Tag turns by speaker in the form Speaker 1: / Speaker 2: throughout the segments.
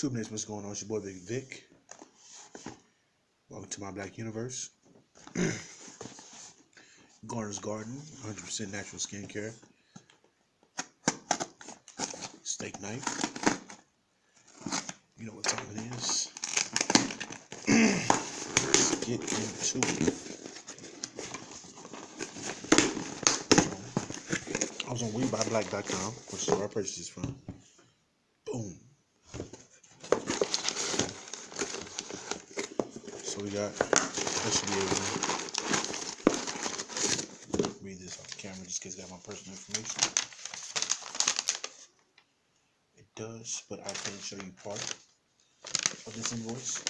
Speaker 1: YouTube Nation, what's going on? It's your boy Big Vic. Welcome to my black universe. Garder's Garden, 100% natural skincare. Steak knife. You know what time it is. Let's get into it. I was on webuyblack.com, which is where I purchased this from. Boom. So we got, this should be able to read this off the camera just in case I got my personal information. It does, but I can't show you part of this invoice.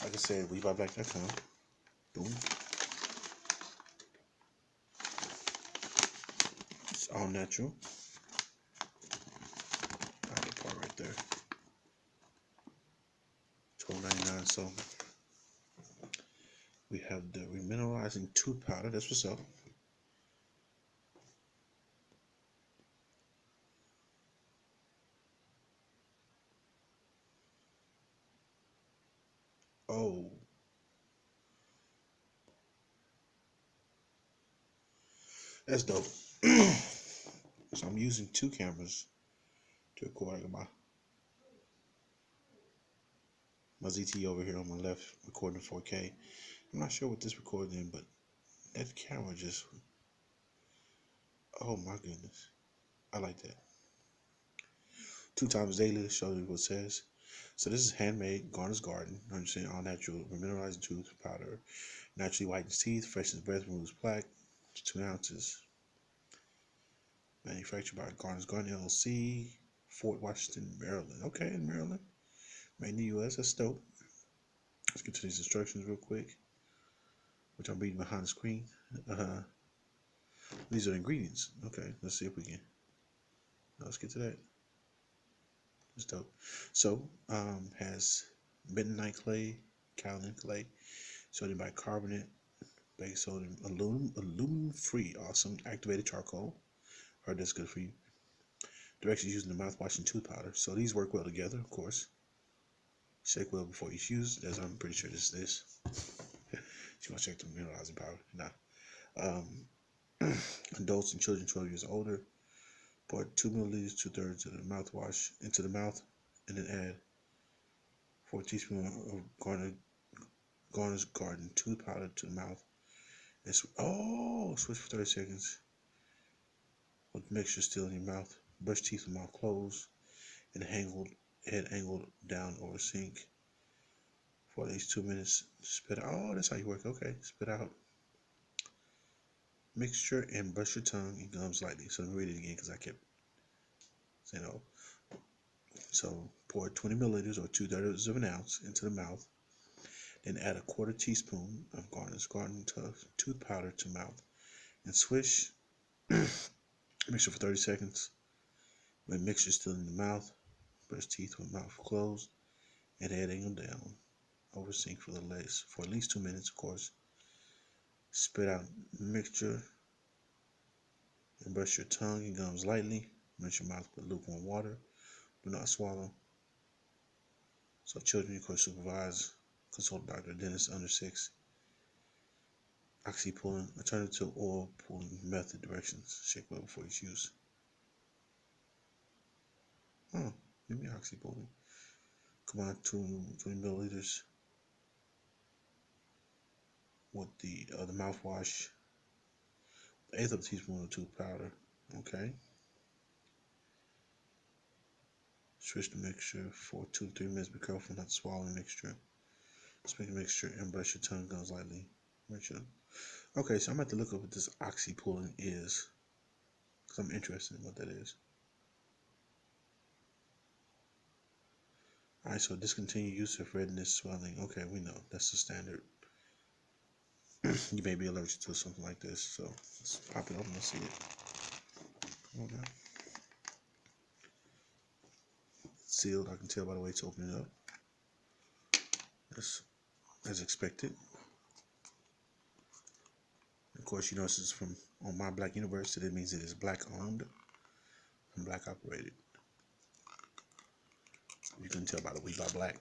Speaker 1: Like I said, webuyblack.com. Boom. It's all natural. Got the part right there. $12.99. So we have the remineralizing tooth powder. That's what's up. Oh, that's dope. So I'm using two cameras to record. I got my ZT over here on my left, recording 4K. I'm not sure what this recorded in, but that camera just, oh my goodness, I like that. 2 times daily to show you what it says. So this is Handmade, Garder's Garden, 100% all natural, remineralizing tooth powder, naturally whitens teeth, freshens breath, removes plaque, 2 ounces. Manufactured by Garder's Garden LLC, Fort Washington, Maryland. Okay, in Maryland. Made in the U.S. That's dope. Let's get to these instructions real quick, which I'm reading behind the screen. These are the ingredients. Okay, let's see if we can. Let's get to that. It's dope. So, has bentonite clay, kaolin clay, sodium bicarbonate, baking soda, aluminum-free, awesome, activated charcoal. Heard that's good for you. Directions using the mouthwash and tooth powder. So these work well together, of course. Shake well before each use. As I'm pretty sure this is this. You want to check the mineralizing powder? Nah. Adults and children 12 years older. Pour 2 milliliters, 2/3 of the mouthwash into the mouth, and then add 4 teaspoons of Garder's Garden tooth powder to the mouth. And switch for 30 seconds with mixture still in your mouth. Brush teeth with mouth closed and head angled down over sink for at least 2 minutes. Spit out. Oh, that's how you work. Okay, spit out mixture and brush your tongue and gums lightly. So let me read it again because I kept saying oh. So pour 20 milliliters or 2/3 of an ounce into the mouth. Then add a 1/4 teaspoon of Garder's Garden tooth powder to mouth and swish. Mixture for 30 seconds. When mixture is still in the mouth, brush teeth with mouth closed and head angled down over sink for at least 2 minutes, of course. Spit out mixture and brush your tongue and gums lightly. Rinse your mouth with lukewarm water. Do not swallow. So children, of course, supervise. Consult doctor or dentist under 6. Oxy pulling, alternative to oil pulling method directions. Shake well before each use. Oh, give me oxy pulling. Combine 20 milliliters with the mouthwash. 1/8 of a teaspoon of tooth powder. Okay. Switch the mixture for 2 to 3 minutes. Be careful not to swallow the mixture. Spin the mixture and brush your tongue gums lightly. Okay, so I'm going to have to look up what this oxy pulling is because I'm interested in what that is. Alright, so discontinue use of redness, swelling. Okay, we know. That's the standard. You may be allergic to something like this, so let's pop it open and see it. Okay. It's sealed, I can tell by the way it's opening up. That's as expected. Of course, you know this is from on my black universe, so that means it is black owned and black operated. You can tell by the webuyblack.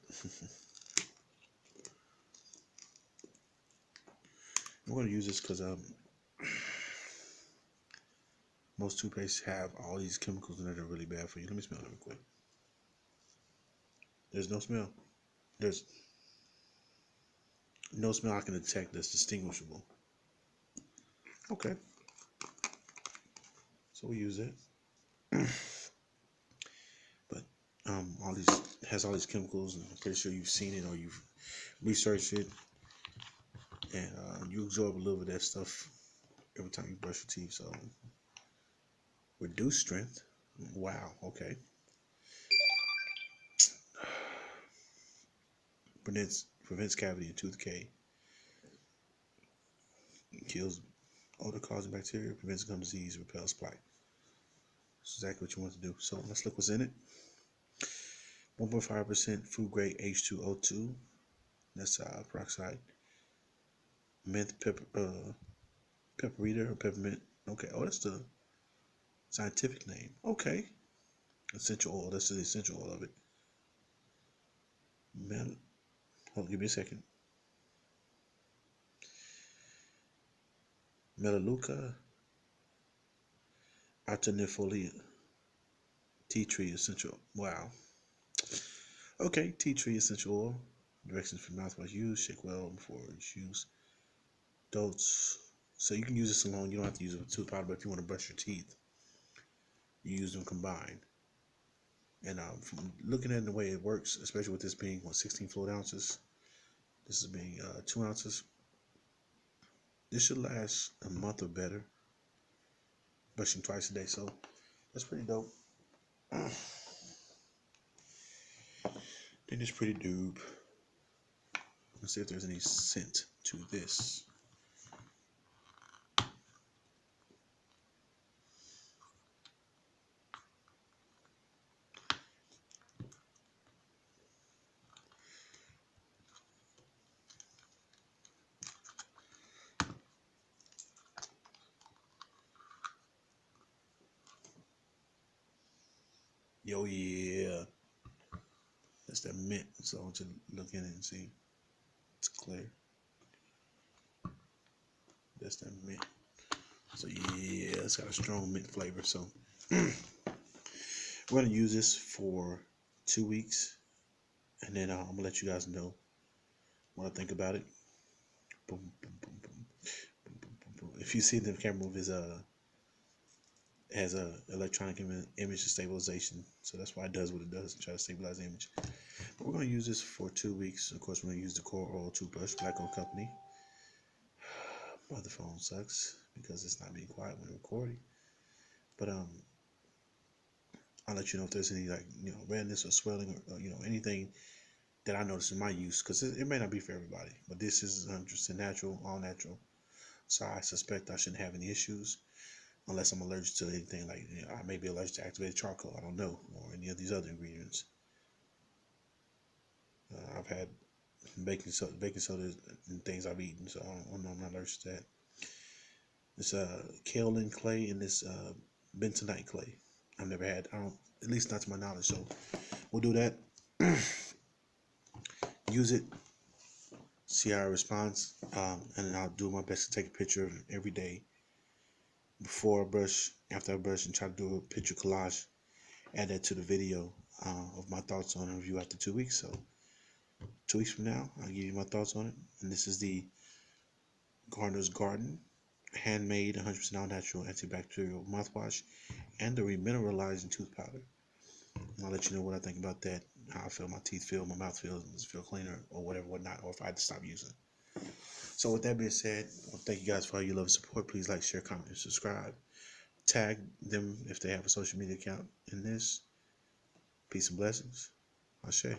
Speaker 1: I'm going to use this because most toothpastes have all these chemicals in it that are really bad for you. Let me smell it real quick. There's no smell. There's no smell I can detect that's distinguishable. Okay. So we use it. But all these has all these chemicals, and I'm pretty sure you've seen it or you've researched it, and you absorb a little bit of that stuff every time you brush your teeth. So reduce strength. Wow. Okay. Prevents cavity and tooth decay. Kills odor causing bacteria. Prevents gum disease. Repels plaque. That's exactly what you want to do. So let's look what's in it. 1.5% food grade H2O2. That's peroxide. Mint pepperita or peppermint. Okay. Oh, that's the scientific name. Okay. Essential oil. That's the essential oil of it. Hold on, give me a second. Melaleuca artenifolia. Tea tree essential. Wow. Okay, tea tree essential oil. Directions for mouthwash use. Shake well before it's used. Dose. So you can use this alone. You don't have to use it with tooth powder, but if you want to brush your teeth, you use them combined. And from looking at the way it works, especially with this being 16 fluid ounces, this is being 2 ounces. This should last a month or better. Brushing twice a day, so that's pretty dope. Then it's pretty dope. Let's see if there's any scent to this. Yo, yeah. That's that mint. So I want you to look in it and see. It's clear. That's that mint. So yeah, it's got a strong mint flavor. So we're gonna use this for 2 weeks, and then I'm gonna let you guys know what I think about it. Boom, boom, boom, boom, boom, boom, boom, boom. If you see the camera move, has a electronic image stabilization, so that's why it does what it does, try to stabilize the image. But we're gonna use this for 2 weeks. Of course, we're gonna use the coraloral toothbrush, black-owned company. My other phone sucks because it's not being quiet when recording. But I'll let you know if there's any redness or swelling or anything that I notice in my use, because it may not be for everybody. But this is 100% natural, all natural. So I suspect I shouldn't have any issues unless I'm allergic to anything like I may be allergic to activated charcoal. I don't know, or any of these other ingredients. I've had baking soda and things I've eaten, so I'm not allergic to that. This kaolin clay and this bentonite clay. I've never had. At least not to my knowledge. So we'll do that. Use it. See how it responds, and then I'll do my best to take a picture of it every day before I brush, after I brush, and try to do a picture collage. Add that to the video of my thoughts on a review after 2 weeks. So 2 weeks from now, I'll give you my thoughts on it. And this is the Garder's Garden Handmade 100% all natural antibacterial mouthwash and the remineralizing tooth powder. And I'll let you know what I think about that, how I feel my teeth feel, my mouth feels, does it feel cleaner or whatnot, or if I had to stop using it. So with that being said, I thank you guys for all your love and support. Please like, share, comment, and subscribe. Tag them if they have a social media account in this. Peace and blessings. Ashe.